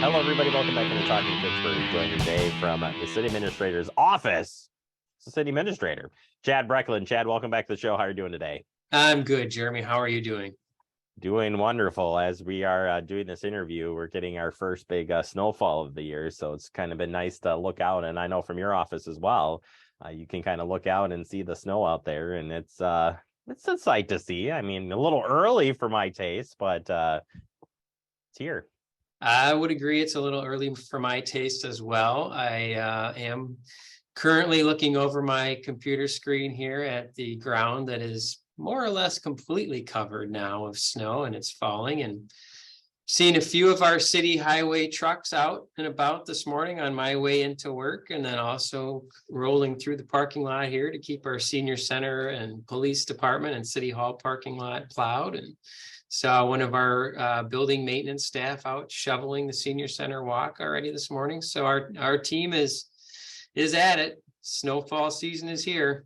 Hello, everybody. Welcome back into Talking Fitchburg. Joining today from the city administrator's office. It's the city administrator, Chad Brecklin. Chad, welcome back to the show. How are you doing today? I'm good, Jeremy. How are you doing? Doing wonderful. As we are doing this interview, we're getting our first big snowfall of the year. So it's kind of been nice to look out. And I know from your office as well, you can kind of look out and see the snow out there. And it's a sight to see. I mean, a little early for my taste, but it's here. I would agree it's a little early for my taste as well. I am currently looking over my computer screen here at the ground that is more or less completely covered now of snow, and it's falling, and seeing a few of our city highway trucks out and about this morning on my way into work, and then also rolling through the parking lot here to keep our senior center and police department and city hall parking lot plowed. And saw one of our building maintenance staff out shoveling the senior center walk already this morning. So our team is at it. Snowfall season is here.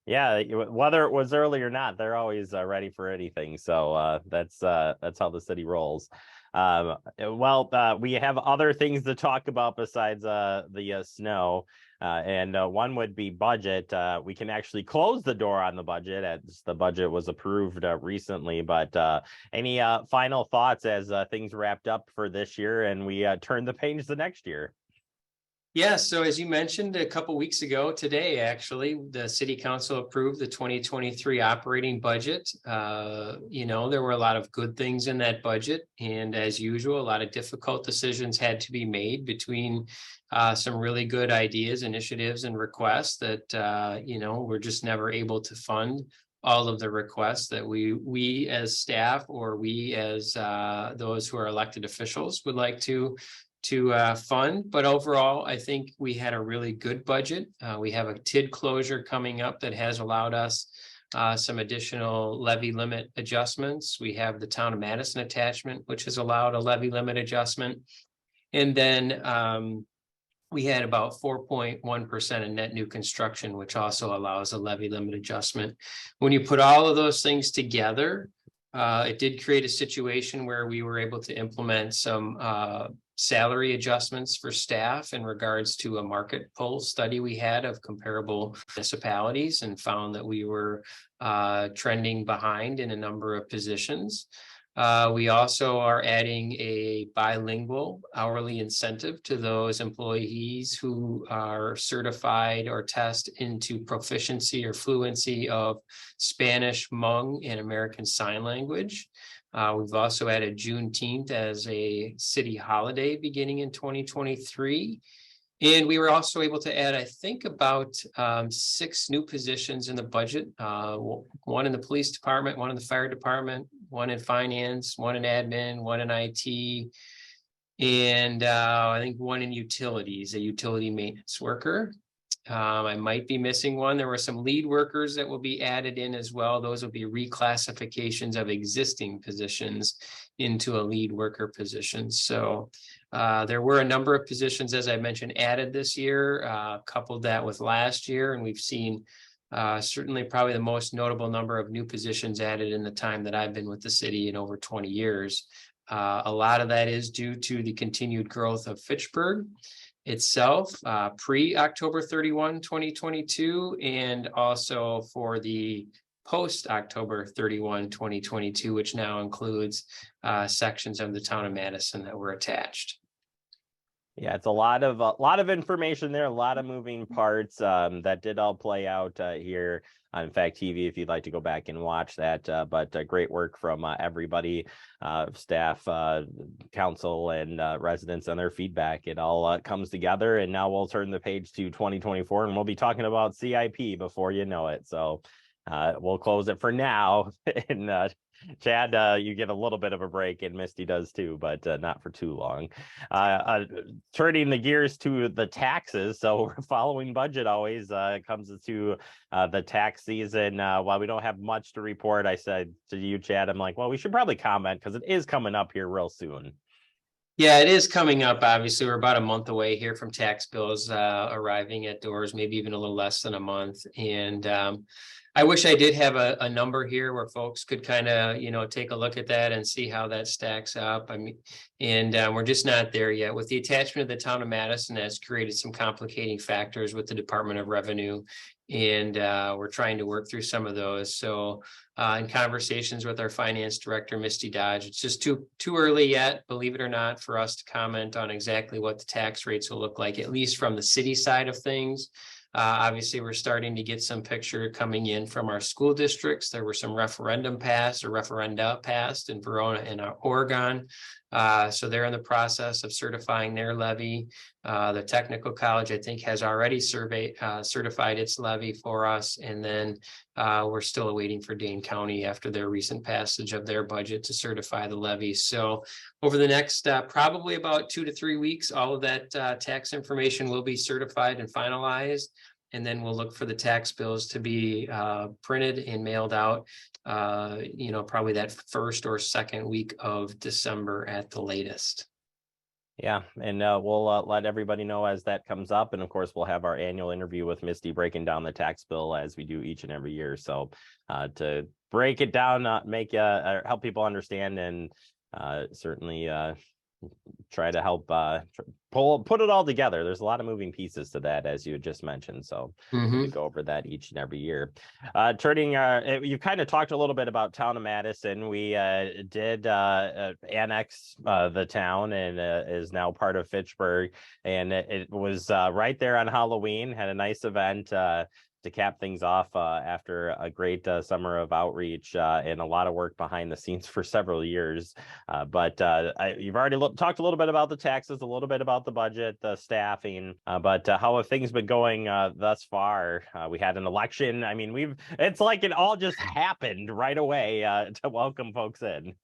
Yeah, whether it was early or not, they're always ready for anything. So that's how the city rolls. We have other things to talk about besides the snow. And one would be budget. We can actually close the door on the budget as the budget was approved recently. But any final thoughts as things wrapped up for this year and we turn the page the next year? Yeah, so as you mentioned a couple weeks ago today, actually, the city council approved the 2023 operating budget. There were a lot of good things in that budget. And as usual, a lot of difficult decisions had to be made between some really good ideas, initiatives, and requests that, we're just never able to fund all of the requests that we as staff or we as those who are elected officials would like to fund. But overall, I think we had a really good budget. We have a TID closure coming up that has allowed us some additional levy limit adjustments. We have the Town of Madison attachment, which has allowed a levy limit adjustment. And then we had about 4.1% in net new construction, which also allows a levy limit adjustment. When you put all of those things together, it did create a situation where we were able to implement some salary adjustments for staff in regards to a market poll study we had of comparable municipalities, and found that we were trending behind in a number of positions. We also are adding a bilingual hourly incentive to those employees who are certified or test into proficiency or fluency of Spanish, Hmong, and American Sign Language. We've also added Juneteenth as a city holiday beginning in 2023. And we were also able to add, I think, about 6 new positions in the budget. One in the police department, one in the fire department, one in finance, one in admin, one in IT, and I think one in utilities, a utility maintenance worker. I might be missing one. There were some lead workers that will be added in as well. Those will be reclassifications of existing positions into a lead worker position. So there were a number of positions, as I mentioned, added this year, coupled that with last year. And we've seen certainly probably the most notable number of new positions added in the time that I've been with the city in over 20 years. A lot of that is due to the continued growth of Fitchburg itself, pre-October 31, 2022, and also for the post-October 31, 2022, which now includes sections of the Town of Madison that were attached. Yeah, it's a lot of information there, a lot of moving parts that did all play out here on Fact TV if you'd like to go back and watch that. But great work from everybody, staff, council, and residents on their feedback. It all comes together, and now we'll turn the page to 2024, and we'll be talking about CIP before you know it. So we'll close it for now. And Chad, you get a little bit of a break, and Misty does too, but not for too long. Turning the gears to the taxes. So following budget always comes to the tax season. While we don't have much to report, I said to you, Chad, I'm like, well, we should probably comment because it is coming up here real soon. Yeah, it is coming up. Obviously, we're about a month away here from tax bills arriving at doors, maybe even a little less than a month. And I wish I did have a number here where folks could kind of, take a look at that and see how that stacks up. I mean, and we're just not there yet. With the attachment of the town of Madison has created some complicating factors with the Department of Revenue. And we're trying to work through some of those. So in conversations with our finance director, Misty Dodge, it's just too early yet, believe it or not, for us to comment on exactly what the tax rates will look like, at least from the city side of things. Obviously, we're starting to get some picture coming in from our school districts. There were some referenda passed in Verona and Oregon. So they're in the process of certifying their levy. The technical college, I think, has already certified its levy for us. And then we're still awaiting for Dane County after their recent passage of their budget to certify the levy. So over the next probably about 2 to 3 weeks, all of that tax information will be certified and finalized. And then we'll look for the tax bills to be printed and mailed out, probably that first or second week of December at the latest. Yeah, and we'll let everybody know as that comes up. And of course, we'll have our annual interview with Misty breaking down the tax bill as we do each and every year. So to break it down, help people understand, and certainly try to help put it all together. There's a lot of moving pieces to that, as you had just mentioned. So we go over that each and every year. You've kind of talked a little bit about Town of Madison. We did annex the town, and is now part of Fitchburg. And it was right there on Halloween, had a nice event to cap things off after a great summer of outreach and a lot of work behind the scenes for several years. But you've already talked a little bit about the taxes, a little bit about the budget, the staffing, but how have things been going thus far? We had an election. I mean, it's like it all just happened right away to welcome folks in.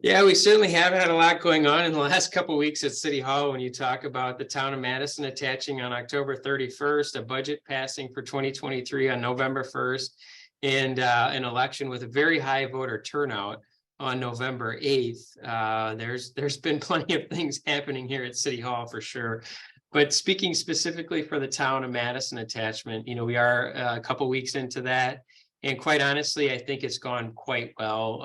Yeah, we certainly have had a lot going on in the last couple of weeks at City Hall. When you talk about the town of Madison attaching on October 31st, a budget passing for 2023 on November 1st, and an election with a very high voter turnout on November 8th. There's been plenty of things happening here at City Hall for sure. But speaking specifically for the town of Madison attachment, we are a couple weeks into that. And quite honestly, I think it's gone quite well.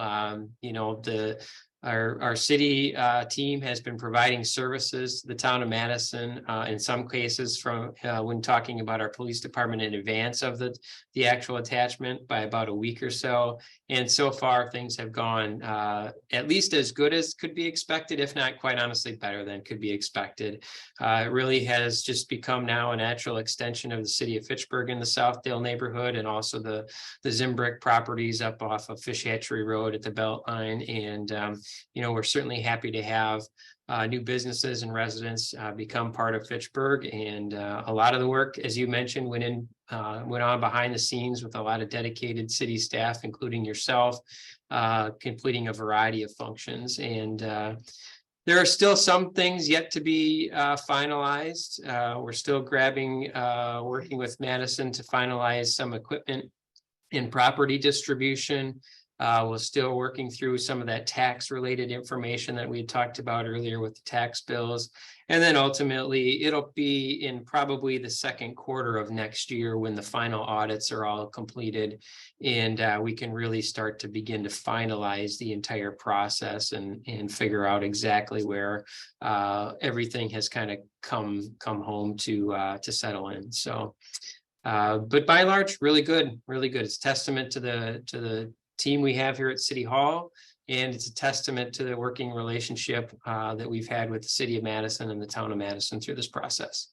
Our city team has been providing services to the town of Madison, in some cases from when talking about our police department in advance of the actual attachment by about a week or so. And so far things have gone at least as good as could be expected, if not quite honestly better than could be expected. It really has just become now a natural extension of the city of Fitchburg in the Southdale neighborhood, and also the Zimbrick properties up off of Fish Hatchery Road at the Beltline. And we're certainly happy to have new businesses and residents become part of Fitchburg. And a lot of the work, as you mentioned, went on behind the scenes with a lot of dedicated city staff, including yourself, completing a variety of functions. And there are still some things yet to be finalized. We're still working with Madison to finalize some equipment and property distribution. We're still working through some of that tax related information that we had talked about earlier with the tax bills. And then ultimately it'll be in probably the second quarter of next year when the final audits are all completed, and we can really start to begin to finalize the entire process and figure out exactly where everything has kind of come home to settle in. So but by and large, really good. It's a testament to the team we have here at City Hall, and it's a testament to the working relationship that we've had with the city of Madison and the town of Madison through this process.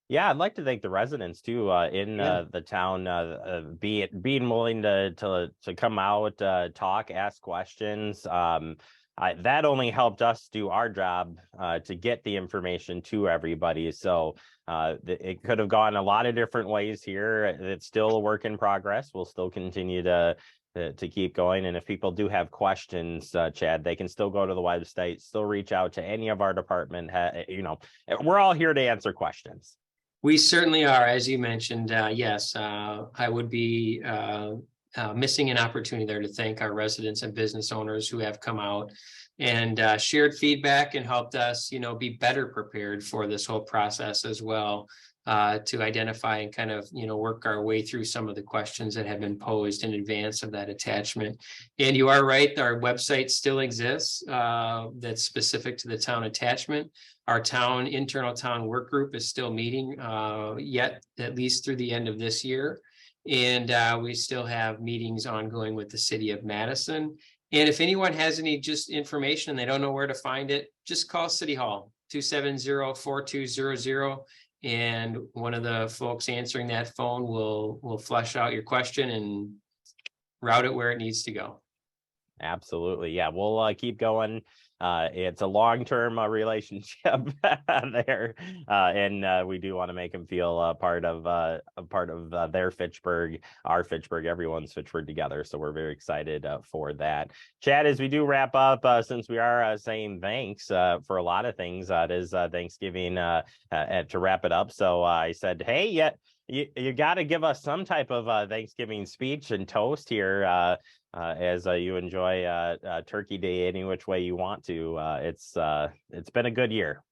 Yeah, I'd like to thank the residents too in the town, being willing to come out, talk, ask questions. That only helped us do our job to get the information to everybody. So it could have gone a lot of different ways here. It's still a work in progress. We'll still continue to keep going. And if people do have questions, Chad, they can still go to the website, still reach out to any of our department. We're all here to answer questions. We certainly are, as you mentioned. Yes, I would be missing an opportunity there to thank our residents and business owners who have come out and shared feedback and helped us, be better prepared for this whole process as well. to identify and kind of, work our way through some of the questions that have been posed in advance of that attachment. And you are right, our website still exists, that's specific to the town attachment. Our internal town work group is still meeting, yet at least through the end of this year. And we still have meetings ongoing with the city of Madison. And if anyone has any just information and they don't know where to find it, just call City Hall, 270-4200. And one of the folks answering that phone will flesh out your question and route it where it needs to go. Absolutely. Yeah, we'll keep going. It's a long-term relationship there, and we do want to make them feel a part of their Fitchburg, our Fitchburg, everyone's Fitchburg together. So we're very excited for that. Chad, as we do wrap up, since we are saying thanks for a lot of things, it is Thanksgiving to wrap it up. So I said, hey, you got to give us some type of Thanksgiving speech and toast here. As you enjoy Turkey Day any which way you want to. It's been a good year.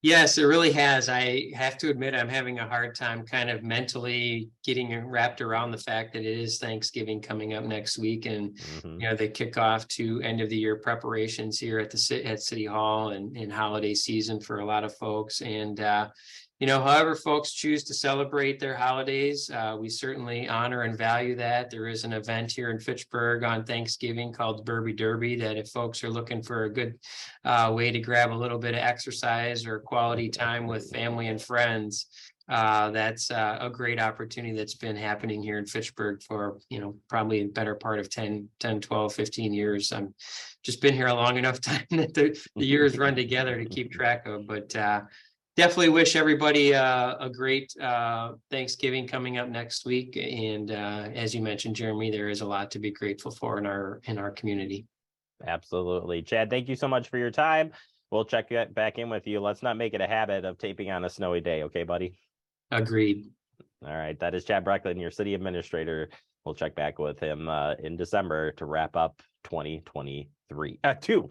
Yes, it really has. I have to admit, I'm having a hard time kind of mentally getting wrapped around the fact that it is Thanksgiving coming up next week, and the kickoff to end of the year preparations here at City Hall and holiday season for a lot of folks. And however folks choose to celebrate their holidays, we certainly honor and value that. There is an event here in Fitchburg on Thanksgiving called Burby Derby that if folks are looking for a good way to grab a little bit of exercise or quality time with family and friends, that's a great opportunity that's been happening here in Fitchburg for, probably a better part of 10, 12, 15 years. I'm just been here a long enough time that the years run together to keep track of, but definitely wish everybody a great Thanksgiving coming up next week. And as you mentioned, Jeremy, there is a lot to be grateful for in our community. Absolutely. Chad, thank you so much for your time. We'll check back in with you. Let's not make it a habit of taping on a snowy day. Okay, buddy? Agreed. All right. That is Chad Brecklin, your city administrator. We'll check back with him in December to wrap up 2023.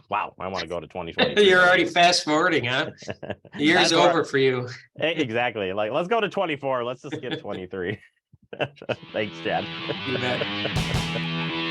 Wow, I want to go to 2023. You're already fast forwarding, huh? The year's over for you. Exactly. Like, let's go to 24. Let's just skip 23. Thanks, Chad. You bet.